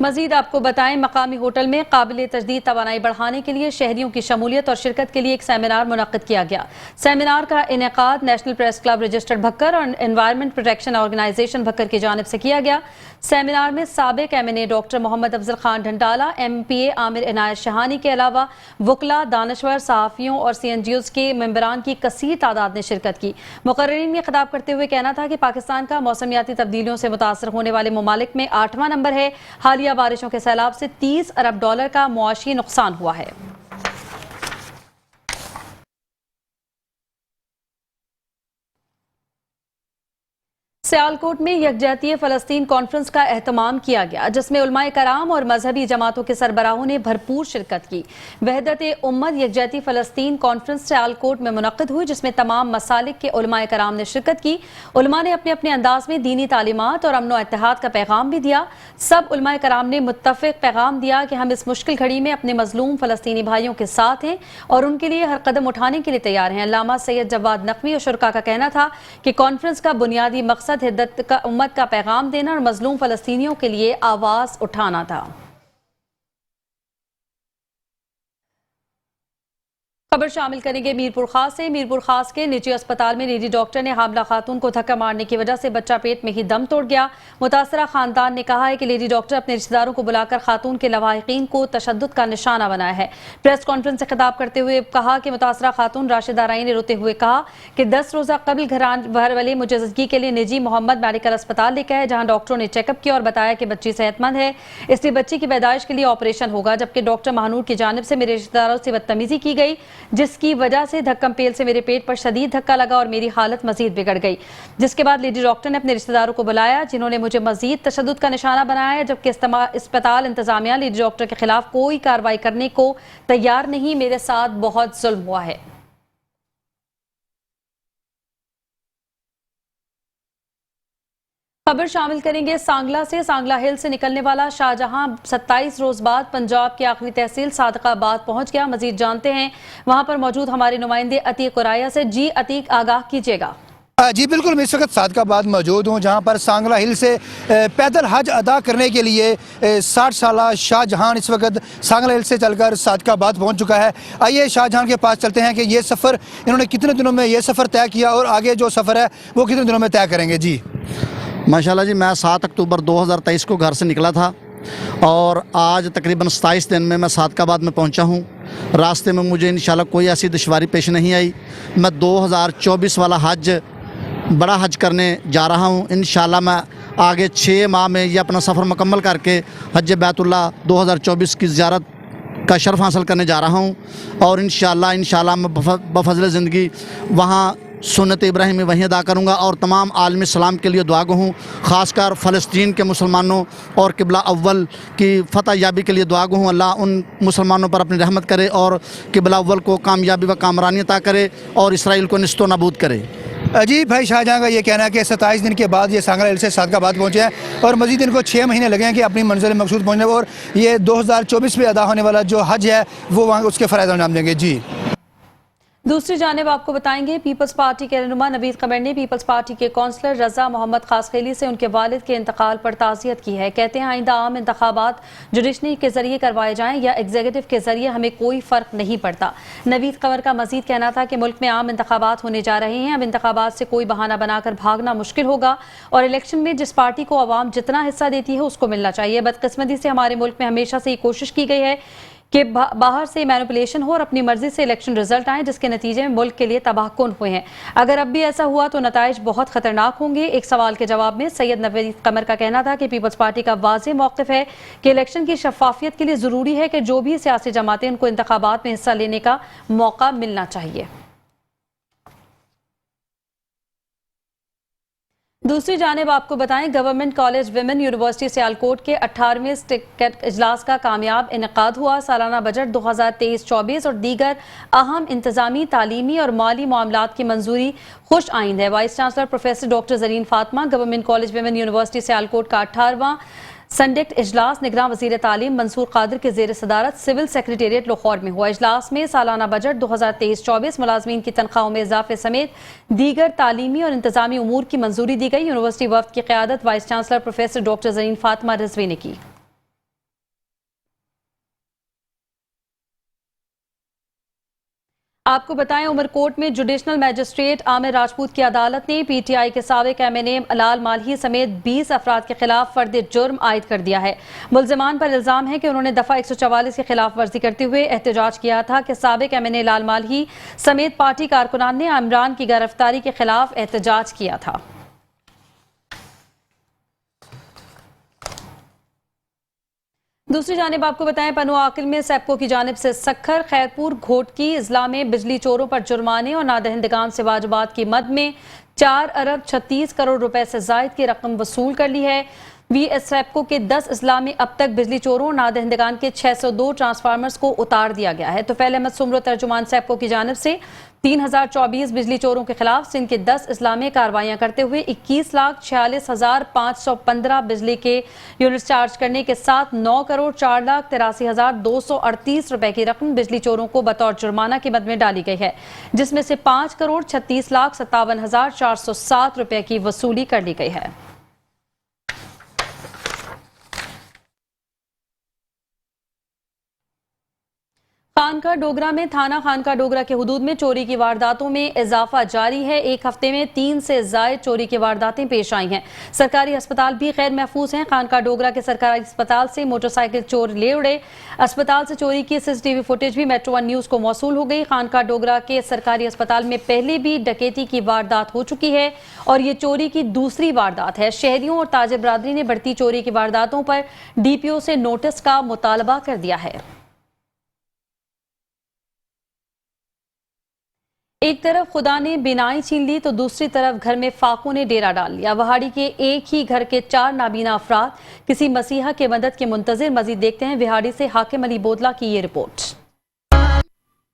मजीद आपको बताएं, मकामी होटल में काबिल तजदीद तवानाई बढ़ाने के लिए शहरियों की शमूलियत और शिरकत के लिए एक सेमिनार मुनक्किद किया गया। सेमिनार का इनेकाद national press club registered Bhakkar और एनवायरमेंट प्रोटेक्शन ऑर्गेनाइजेशन भक्कर की जानिब से किया गया। सेमिनार में साबिक MNA doctor Mohammad Afzal Khan Dhandala, MPA Aamir Inayat Shahani के अलावा वकला, दानश्वर, सहाफ़ियों और CNGOs के मेंबरान की कसीर तादाद ने शिरकत की। मुकर्रिरीन ने खिताब करते हुए कहना था कि पाकिस्तान का मौसमियाती तब्दीलियों से मुतासर होने वाले ममालिक में 8वां नंबर है। हालिया बारिशों के सैलाब से $30 अरब का मुआशी नुकसान हुआ है। सियालकोट में यकजहती फ़लस्तीन कॉन्फ्रेंस का एहतमाम किया गया, जिसमें उलमाए कराम और मजहबी जमातों के सरबराहों ने भरपूर शिरकत की। वहदत उम्मत यकजहती फ़लस्तीन कॉन्फ्रेंस सियालकोट में मुनक्किद हुई, जिसमें तमाम मसालिक के उलमाए कराम ने शिरकत की। उलमा ने अपने अपने अंदाज में दीनी तालीमात और अमन व इत्तेहाद का पैगाम भी दिया। सब उलमाए कराम ने मुत्तफ़िक़ पैगाम दिया कि हम इस मुश्किल घड़ी में अपने मजलूम फ़लस्तीनी भाइयों के साथ हैं और उनके लिए हर कदम उठाने के लिए तैयार हैं। अल्लामा सैयद जवाद नकवी और शुरका का कहना था कि कॉन्फ्रेंस का बुनियादी मकसद हिद्दत का उम्मत का पैगाम देना और मजलूम फ़लस्तीनियों के लिए आवाज़ उठाना था। खबर शामिल करेंगे मीरपुर खास से। मीरपुर खास के निजी अस्पताल में लेडी डॉक्टर ने हामला खातून को धक्का मारने की वजह से बच्चा पेट में ही दम तोड़ गया। मुतासरा खानदान ने कहा है कि लेडी डॉक्टर अपने रिश्तेदारों को बुलाकर खातून के लवाहिकीन को तशद्दुद का निशाना बनाया है। प्रेस कॉन्फ्रेंस से खिताब करते हुए कहा कि मुतासरा खातून राशिदा राई ने रोते हुए कहा कि 10 रोज़ा कबल घर वाले मुझे ज़िंदगी के लिए निजी मोहम्मद मेडिकल अस्पताल लेकर आए, जहाँ डॉक्टरों ने चेकअप किया और बताया कि बच्ची सेहतमंद है, इसलिए बच्ची की पैदाइश के लिए ऑपरेशन होगा। जबकि डॉक्टर महानूर की जानिब से मेरे रिश्तेदारों से बदतमीजी की गई, जिसकी वजह से धक्कम पेल से मेरे पेट पर शदीद धक्का लगा और मेरी हालत मजीद बिगड़ गई। जिसके बाद लेडी डॉक्टर ने अपने रिश्तेदारों को बुलाया, जिन्होंने मुझे मजीद तशद्दुद का निशाना बनाया। जबकि अस्पताल इंतजामिया लेडी डॉक्टर के खिलाफ कोई कार्रवाई करने को तैयार नहीं, मेरे साथ बहुत जुल्म हुआ है। खबर शामिल करेंगे सांगला से। सांगला हिल से निकलने वाला शाहजहां 27 रोज बाद पंजाब की आखिरी तहसील सादकाबाद पहुंच गया। मजीद जानते हैं वहां पर मौजूद हमारे नुमाइंदे अतीक उराया से। जी अतीक, आगाह कीजिएगा। जी बिल्कुल, मैं इस वक्त सादकाबाद मौजूद हूँ, जहाँ पर सांगला हिल से पैदल हज अदा करने के लिए 60 साला शाहजहां इस वक्त सांगला हिल से चलकर सादकाबाद पहुँच चुका है। आइए शाहजहां के पास चलते हैं कि ये सफ़र इन्होंने कितने दिनों में ये सफ़र तय किया और आगे जो सफ़र है वो कितने दिनों में तय करेंगे। जी माशाल्लाह जी, मैं 7 अक्टूबर 2023 को घर से निकला था और आज तकरीबन 27 दिन में मैं सादकाबाद में पहुंचा हूं। रास्ते में मुझे इंशाल्लाह कोई ऐसी दुश्वारी पेश नहीं आई। मैं 2024 वाला हज, बड़ा हज करने जा रहा हूं। इंशाल्लाह मैं आगे 6 माह में ये अपना सफ़र मुकम्मल करके हज बैतुल्लाह 2024 की ज़ियारत का शर्फ हासिल करने जा रहा हूं और इंशाल्लाह मैं बफज़ल ज़िंदगी वहाँ सुन्नत इब्राहिमी वहीं अदा करूँगा और तमाम आलम इस्लाम के लिए दुआ गो हूँ, ख़ासकर फ़लस्तीन के मुसलमानों और किबला अव्वल की फ़तह याबी के लिए दुआ गो हूँ। अल्लाह उन मुसलमानों पर अपनी रहमत करे और किबला अव्वल को कामयाबी व कामरानी अता करे और इसराइल को निस्तो नाबूद करे। जी भाई, शाहजहां का ये कहना है कि 27 दिन के बाद ये सांगला हिल से सादकाबाद पहुँचे हैं और मज़ीद इनको 6 महीने लगे हैं कि अपनी मंजिल मकसूद पहुँचने, और ये 2024 में अदा होने वाला जो हज है वो वहाँ उसके फ़राइज़ अंजाम देंगे। जी दूसरी जानिब आपको बताएंगे, पीपल्स पार्टी के रहनुमा नवीद कमर ने पीपल्स पार्टी के कौंसलर रजा मोहम्मद खासखेली से उनके वालिद के इंतकाल पर ताज़ियत की है। कहते हैं आइंदा आम इंतखाबात जुडिशरी के जरिए करवाए जाएं या एग्जीक्यूटिव के जरिए हमें कोई फ़र्क नहीं पड़ता। नवीद कमर का मजीद कहना था कि मुल्क में आम इंतखाबात होने जा रहे हैं, अब इंतखाबात से कोई बहाना बनाकर भागना मुश्किल होगा और इलेक्शन में जिस पार्टी को आवाम जितना हिस्सा देती है उसको मिलना चाहिए। बदकिस्मती से हमारे मुल्क में हमेशा से ये कोशिश की गई है कि बाहर से मैनिपुलेशन हो और अपनी मर्जी से इलेक्शन रिजल्ट आए, जिसके नतीजे में मुल्क के लिए तबाहकुन हुए हैं। अगर अब भी ऐसा हुआ तो नताइज बहुत खतरनाक होंगे। एक सवाल के जवाब में सैयद नवीद कमर का कहना था कि पीपल्स पार्टी का वाज़ेह मौक़िफ़ है कि इलेक्शन की शफाफियत के लिए ज़रूरी है कि जो भी सियासी जमातें उनको इंतखाबात में हिस्सा लेने का मौका मिलना चाहिए। दूसरी जानिब आपको बताएं, government college women university Sialkot के 18वें स्टेट इजलास का कामयाब इनेकाद हुआ। सालाना बजट 2023-24 और दीगर अहम इंतजामी, तालीमी और माली मामलात की मंजूरी खुश आइंद है। Vice chancellor professor doctor Zareen Fatima, government college women university Sialkot का 18वां संडिक्ट इजलास निगरान वज़ीर तालीम मंसूर कादिर के ज़ेर सदारत सिविल सेक्रेटेरिएट लाहौर में हुआ। इजलास में सालाना बजट 2023-24, मुलाजमीन की तनख्वाहों में इजाफे समेत दीगर तालीमी और इंतजामी उमूर की मंजूरी दी गई। यूनिवर्सिटी वफ्द की क़यादत vice chancellor professor doctor Zareen Fatima Rizvi ने की। आपको बताएं, उमरकोट में जुडिशनल मैजिस्ट्रेट आमिर राजपूत की अदालत ने पीटीआई के साबिक एमएनए अलाल मालही समेत 20 अफराद के खिलाफ फर्द जुर्म आयद कर दिया है। मुल्जिमान पर इल्जाम है कि उन्होंने दफा 144 की खिलाफ वर्जी करते हुए एहतजाज किया था कि साबिक एमएनए अलाल मालही समेत पार्टी कारकुनान ने इमरान की गिरफ्तारी के खिलाफ एहतजाज किया था। दूसरी जानिब आपको बताएं, पनु आकिल में सेप्को की जानिब से सखर, खैरपुर, घोटकी अजला में बिजली चोरों पर जुर्माने और नादहिंदगान से वाजबात की मद में 4 अरब 36 करोड़ रुपए से जायद की रकम वसूल कर ली है। वीएस सेप्को के 10 अजला में अब तक बिजली चोरों और नादहिंदगान के 602 ट्रांसफार्मर्स को उतार दिया गया है। तो फैल अहमद सुमरो तर्जुमान सेप्को की जानिब से 3024 बिजली चोरों के खिलाफ सिंध के 10 अजला में कार्रवाइयां करते हुए 21,46,515 बिजली के यूनिट चार्ज करने के साथ 9 करोड़ 4,83,238 रुपए की रकम बिजली चोरों को बतौर जुर्माना की मद में डाली गई है, जिसमें से 5 करोड़ 36,57,407 रुपए की वसूली कर ली गई है। खानका डोगरा में थाना खानका डोगरा के हुदूद में चोरी की वारदातों में इजाफा जारी है। एक हफ्ते में 3 से जायद चोरी की वारदातें पेश आई हैं। सरकारी अस्पताल भी गैर महफूज हैं। खानका डोगरा के सरकारी अस्पताल से मोटरसाइकिल चोर ले उड़े। अस्पताल से चोरी की सीसीटीवी फुटेज भी मेट्रो 1 न्यूज को मौसूल हो गई। खानका डोगरा के सरकारी अस्पताल में पहले भी डकैती की वारदात हो चुकी है और ये चोरी की दूसरी वारदात है। शहरियों और ताजिर बरादरी ने बढ़ती चोरी की वारदातों पर डीपीओ से नोटिस का मुतालबा कर दिया है। एक तरफ खुदा ने बिनाई छीन ली तो दूसरी तरफ घर में फाकों ने डेरा डाल लिया। वहाड़ी के एक ही घर के 4 नाबीना अफराद किसी मसीहा के मदद के मुंतजिर। मजीद देखते हैं विहाड़ी से हाकिम अली बोदला की ये रिपोर्ट।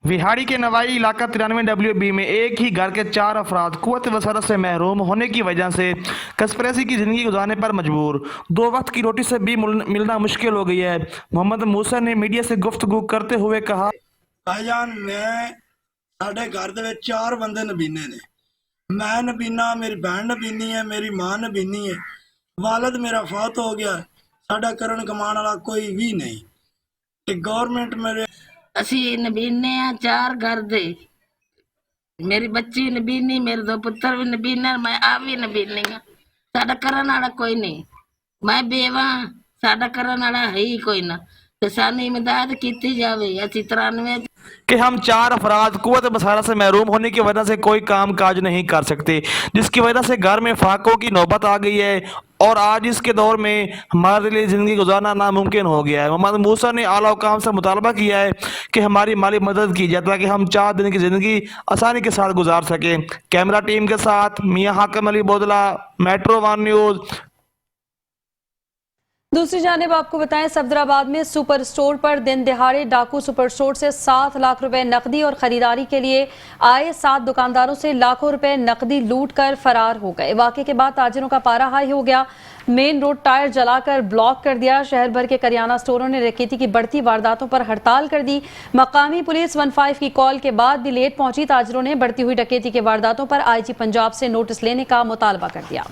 विहाड़ी के नवाई इलाका 93WB में एक ही घर के 4 अफराद कुव्वत बसरत से महरूम होने की वजह से कसपरेसी की जिंदगी गुजारने पर मजबूर। 2 वक्त की रोटी से भी मिलना मुश्किल हो गई है। मोहम्मद मूसा ने मीडिया से गुफ्तगू करते हुए कहा, भाईजान मैं साढ़े घर दे 4 बंदे नबीने ने। मैं नबीना, मेरी बहन नबीनी है, मेरी मां नबीनी है, वालद मेरा फौत हो गया। साडा करन कमाने वाला कोई भी नहीं। गवर्नमेंट मेरे असी नबीने हैं 4 घर दे। मेरी बच्ची नबीनी, मेरे 2 पुत्र भी नबीने, मैं आप भी नबीनी हाँ। साडा करन वाला कोई नहीं। मैं बेवा, साडा करन वाला है ही कोई ना। तो सानी इमदाद की जावे। असी 93 कि हम 4 अफराद कुव्वत बसारत से महरूम होने की वजह से कोई काम काज नहीं कर सकते, जिसकी वजह से घर में फाकों की नौबत आ गई है और आज इसके दौर में हमारे लिए ज़िंदगी गुजारना नामुमकिन हो गया है। मोहम्मद मूसा ने आला हुकाम से मुतालबा किया है कि हमारी माली मदद की जाए ताकि हम 4 दिन की ज़िंदगी आसानी के साथ गुजार सकें। कैमरा टीम के साथ मियाँ हाकिम अली बोदला, मेट्रो 1 न्यूज़। दूसरी जानिब आपको बताएं, सफदराबाद में सुपर स्टोर पर दिन दिहाड़े डाकू सुपर स्टोर से 7 लाख रुपए नकदी और खरीदारी के लिए आए 7 दुकानदारों से लाखों रुपए नकदी लूट कर फरार हो गए। वाक़े के बाद ताजिरों का पारा हाई हो गया। मेन रोड टायर जलाकर ब्लॉक कर दिया। शहर भर के करियाना स्टोरों ने डकैती की बढ़ती वारदातों पर हड़ताल कर दी। मकामी पुलिस 15 की कॉल के बाद भी लेट पहुंची। ताजिरों ने बढ़ती हुई डकैती की वारदातों पर आईजी पंजाब से नोटिस लेने का मुतालबा कर दिया।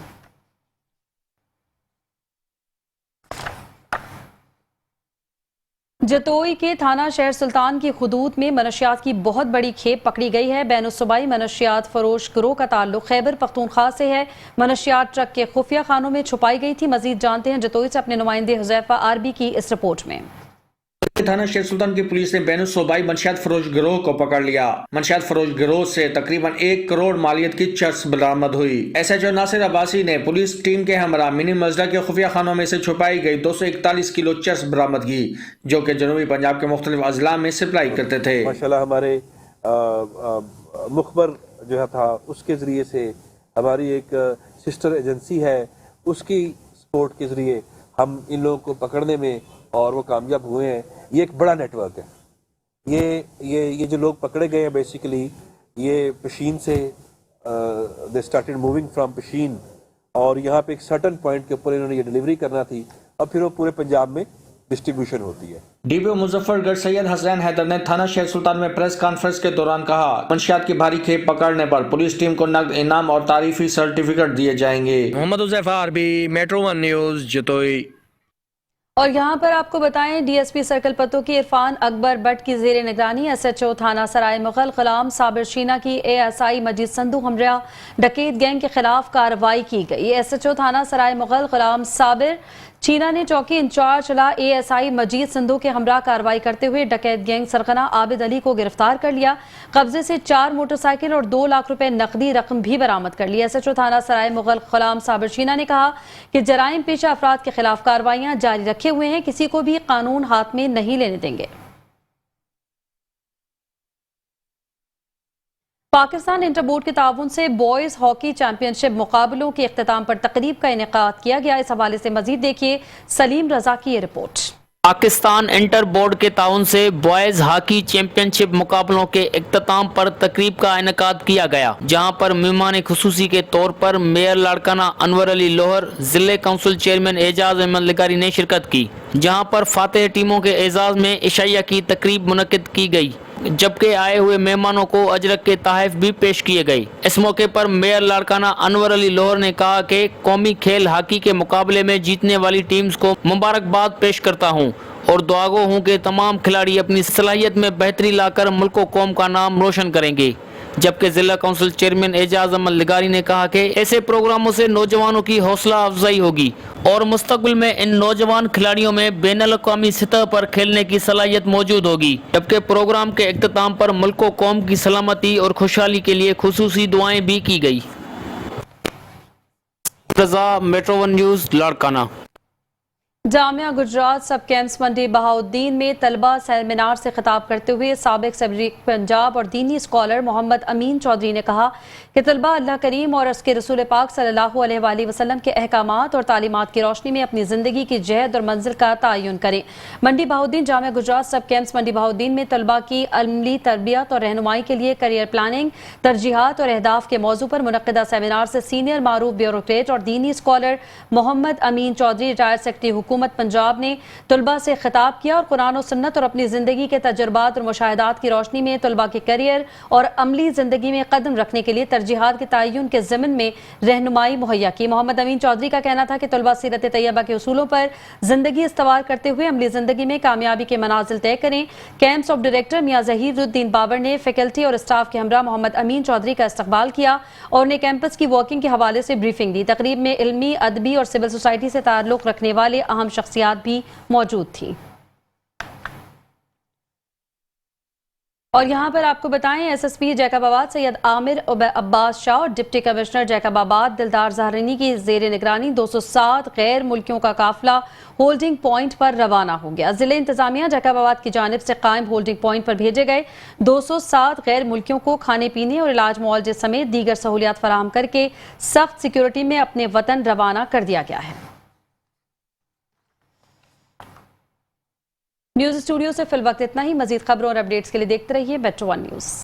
जतोई के थाना शहर सुल्तान की हुदूद में मनशियात की बहुत बड़ी खेप पकड़ी गई है। बैनुस्सूबाई मनशियात फरोश गिरोह का ताल्लुक खैबर पख्तूनख्वा से है। मनशियात ट्रक के खुफिया खानों में छुपाई गई थी। मजीद जानते हैं जतोई से अपने नुमाइंदे हुजैफा आरबी की इस रिपोर्ट में। थाना शेर सुल्तान की पुलिस ने बैनुस्सूबाई मनशियात फरोश गिरोह को पकड़ लिया। मनशियात फरोश गिरोह से तकरीबन 1 करोड़ मालियत की चर्स बरामद हुई। SHO नासिर अब्बासी ने पुलिस टीम के हमरा मिनी मजदा के खुफिया खानों में से छुपाई गई 241 किलो चर्स बरामद की, जो कि जनूबी पंजाब के मुख्तलिफ अजला में सप्लाई करते थे। माशाल्लाह हमारे मुखबर जो था उसके जरिए से हमारी एक सिस्टर एजेंसी है, उसकी सपोर्ट के जरिए हम इन लोगों को पकड़ने में और वो कामयाब हुए हैं। ये एक बड़ा नेटवर्क है। ये जो लोग पकड़े गए हैं बेसिकली ये पशीन से they started moving from Pishin और यहाँ पे एक सर्टन पॉइंट के ऊपर इन्होंने ये डिलीवरी करना थी और फिर वो पूरे पंजाब में डिस्ट्रीब्यूशन होती है। डीपीओ मुजफ्फरगढ़ सैयद हसनैन हैदर ने थाना शेर सुल्तान में प्रेस कॉन्फ्रेंस के दौरान कहा, मंशियात की भारी खेप पकड़ने पर पुलिस टीम को नकद इनाम और तारीफी सर्टिफिकेट दिए जाएंगे। Mohammad Huzaifa Arbi, metro 1 news, Jatoi. اور یہاں پر آپ کو بتائیں ڈی ایس پی سرکل پتو کی عرفان اکبر بٹ کی زیر نگرانی ایس ایچ او تھانہ سرائے مغل غلام صابر شینا کی اے ایس آئی مجید سندھو ہمراہ ڈکیت گینگ کے خلاف کارروائی کی گئی۔ ایس ایچ او تھانہ سرائے مغل غلام صابر شینا نے چوکی انچارج ضلع اے ایس آئی مجید سندھو کے ہمراہ کارروائی کرتے ہوئے ڈکیت گینگ سرغنہ عابد علی کو گرفتار کر لیا۔ قبضے سے 4 موٹر سائیکل اور 2 لاکھ روپے نقدی رقم بھی برآمد کر لی۔ ایس ایچ او تھانہ سرائے مغل غلام صابر شینا نے کہا کہ جرائم پیشہ افراد کے خلاف کارروائیاں جاری رکھے ہوئے ہیں، کسی کو بھی قانون ہاتھ میں نہیں لینے دیں گے۔ پاکستان انٹر بورڈ کے تعاون سے بوائز ہاکی چیمپئن شپ مقابلوں کے اختتام پر تقریب کا انعقاد کیا گیا۔ اس حوالے سے مزید دیکھیے سلیم رضا کی یہ رپورٹ۔ پاکستان انٹر بورڈ کے تعاون سے بوائز ہاکی چیمپئن شپ مقابلوں کے اختتام پر تقریب کا انعقاد کیا گیا، جہاں پر مہمان خصوصی کے طور پر میئر لاڑکانہ انور علی لوہر، ضلع کونسل چیئرمین اعجاز احمد لگاری نے شرکت کی، جہاں پر فاتح ٹیموں کے اعزاز میں عشائیہ کی تقریب منعقد کی گئی، جبکہ آئے ہوئے مہمانوں کو اجرک کے تحائف بھی پیش کیے گئے۔ اس موقع پر میئر لاڑکانہ انور علی لوہر نے کہا کہ قومی کھیل ہاکی کے مقابلے میں جیتنے والی ٹیمز کو مبارکباد پیش کرتا ہوں اور دعاگو ہوں کہ تمام کھلاڑی اپنی صلاحیت میں بہتری لا کر ملک و قوم کا نام روشن کریں گے، جبکہ ضلع کونسل چیئرمین اعجاز احمد لگاری نے کہا کہ ایسے پروگراموں سے نوجوانوں کی حوصلہ افزائی ہوگی اور مستقبل میں ان نوجوان کھلاڑیوں میں بین الاقوامی سطح پر کھیلنے کی صلاحیت موجود ہوگی، جبکہ پروگرام کے اختتام پر ملک و قوم کی سلامتی اور خوشحالی کے لیے خصوصی دعائیں بھی کی گئی۔ رضا، میٹرو ون نیوز، لاڑکانہ۔ جامعہ گجرات سب کیمپس منڈی بہاؤالدین میں طلبہ سیمینار سے خطاب کرتے ہوئے سابق صدر پنجاب اور دینی اسکالر محمد امین چودھری نے کہا کہ طلبہ اللہ کریم اور اس کے رسول پاک صلی اللہ علیہ وآلہ وسلم کے احکامات اور تعلیمات کی روشنی میں اپنی زندگی کی جہد اور منزل کا تعین کریں۔ منڈی بہاؤالدین جامعہ گجرات سب کیمپس منڈی بہاؤالدین میں طلبہ کی عملی تربیت اور رہنمائی کے لیے کیریئر پلاننگ، ترجیحات اور اہداف کے موضوع پر منعقدہ سیمینار سے سینئر معروف بیوروکریٹ اور دینی اسکالر محمد امین چودھری، ریٹائرڈ سیکرٹری حکومت پنجاب نے طلبہ سے خطاب کیا اور قرآن و سنت اور اپنی زندگی کے تجربات اور مشاہدات کی روشنی میں طلبہ کے کیریئر اور عملی زندگی میں قدم رکھنے کے لیے ترجیحات کے تعین کے ضمن میں رہنمائی مہیا کی۔ محمد امین چودھری کا کہنا تھا کہ طلبہ سیرت طیبہ کے اصولوں پر زندگی استوار کرتے ہوئے عملی زندگی میں کامیابی کے منازل طے کریں۔ کیمپس آف ڈائریکٹر میاں ظہیر الدین بابر نے فیکلٹی اور اسٹاف کے ہمراہ محمد امین چودھری کا استقبال کیا اور انہیں کیمپس کی ورکنگ کے حوالے سے بریفنگ دی۔ تقریب میں علمی، ادبی اور سول سوسائٹی سے تعلق رکھنے والے اہم شخصیات بھی موجود تھی۔ اور یہاں پر آپ کو بتائیں ایس ایس پی جیکب آباد سید عامر عباس شاہ اور ڈپٹی کمشنر جیکب آباد دلدار زہرانی کی زیر نگرانی 207 غیر ملکیوں کا قافلہ ہولڈنگ پوائنٹ پر روانہ ہو گیا۔ ضلع انتظامیہ جیکب آباد کی جانب سے قائم ہولڈنگ پوائنٹ پر بھیجے گئے 207 غیر ملکیوں کو کھانے پینے اور علاج معالجے سمیت دیگر سہولیات فراہم کر کے سخت سیکیورٹی میں اپنے وطن روانہ کر دیا گیا ہے۔ نیوز اسٹوڈیو سے فی الوقت اتنا ہی۔ مزید خبروں اور اپڈیٹس کے لیے دیکھتے رہیے میٹرو ون نیوز۔